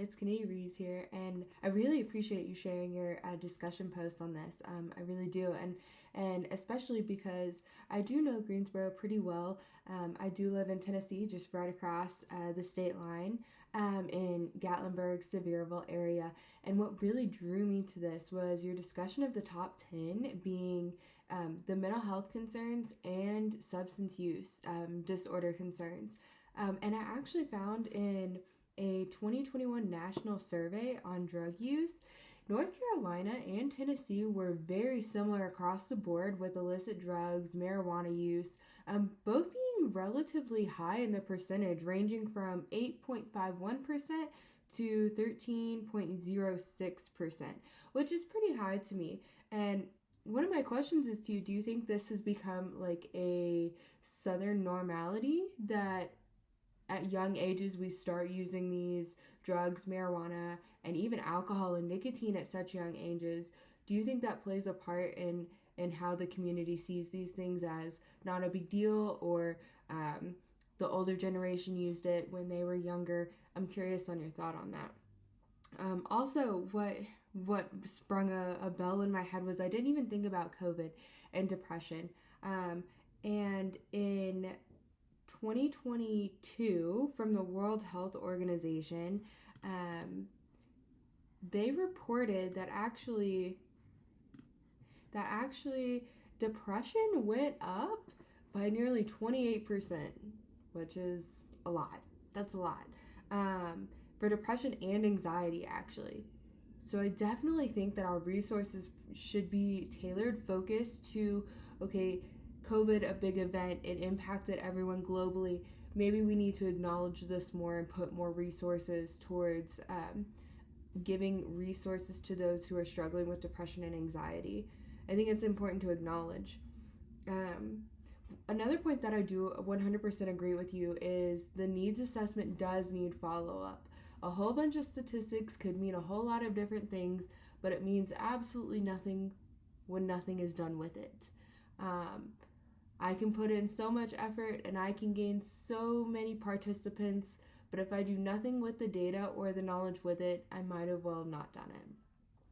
it's Kennedy Reeves here, and I really appreciate you sharing your discussion post on this. I really do, and especially because I do know Greensboro pretty well. I do live in Tennessee, just right across the state line, in Gatlinburg, Sevierville area. And what really drew me to this was your discussion of the top 10 being the mental health concerns and substance use disorder concerns. And I actually found in a 2021 national survey on drug use, North Carolina and Tennessee were very similar across the board with illicit drugs, marijuana use, both being relatively high in the percentage, ranging from 8.51% to 13.06%, which is pretty high to me. And one of my questions is to you, do you think this has become like a Southern normality that at young ages we start using these drugs, marijuana, and even alcohol and nicotine at such young ages? Do you think that plays a part in how the community sees these things as not a big deal, or the older generation used it when they were younger? I'm curious on your thought on that. Also, what sprung a bell in my head was I didn't even think about COVID and depression. And in 2022, from the World Health Organization, they reported that actually depression went up by nearly 28%, which is a lot. That's a lot. For depression and anxiety, actually. So I definitely think that our resources should be tailored, focused to, okay, COVID, a big event, it impacted everyone globally. Maybe we need to acknowledge this more and put more resources towards giving resources to those who are struggling with depression and anxiety. I think it's important to acknowledge. Another point that I do 100% agree with you is the needs assessment does need follow-up. A whole bunch of statistics could mean a whole lot of different things, but it means absolutely nothing when nothing is done with it. I can put in so much effort and I can gain so many participants, but if I do nothing with the data or the knowledge with it, I might have well not done it.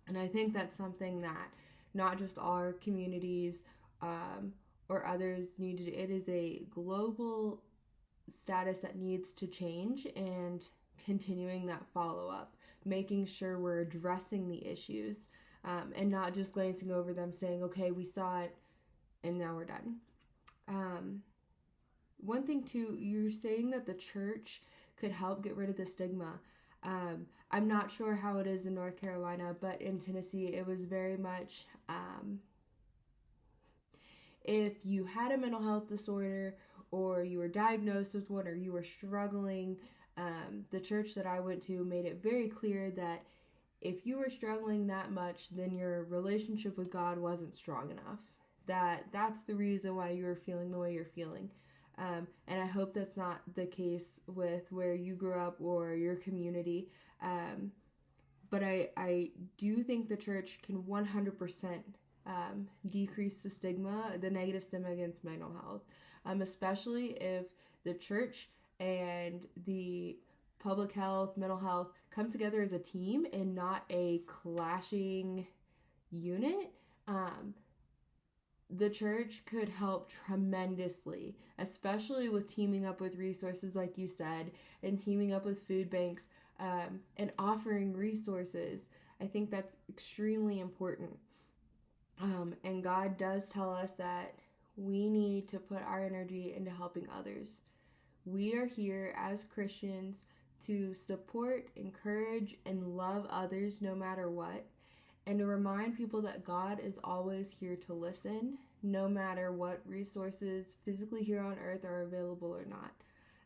And I think that's something that not just our communities or others need to do. It is a global status that needs to change, and continuing that follow-up, making sure we're addressing the issues and not just glancing over them saying, okay, we saw it and now we're done. One thing too, you're saying that the church could help get rid of the stigma. I'm not sure how it is in North Carolina, but in Tennessee, it was very much if you had a mental health disorder or you were diagnosed with one or you were struggling, the church that I went to made it very clear that if you were struggling that much, then your relationship with God wasn't strong enough. That's the reason why you're feeling the way you're feeling. And I hope that's not the case with where you grew up or your community. But I do think the church can 100% decrease the stigma, the negative stigma against mental health, especially if the church and the public health, mental health come together as a team and not a clashing unit. The church could help tremendously, especially with teaming up with resources like you said, and teaming up with food banks, and offering resources. I think that's extremely important. And God does tell us that we need to put our energy into helping others. We are here as Christians to support, encourage, and love others no matter what, and to remind people that God is always here to listen, no matter what resources physically here on earth are available or not.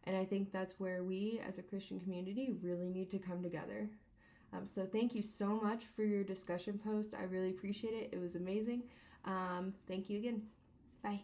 And I think that's where we as a Christian community really need to come together. So thank you so much for your discussion post. I really appreciate it. It was amazing. Thank you again. Bye.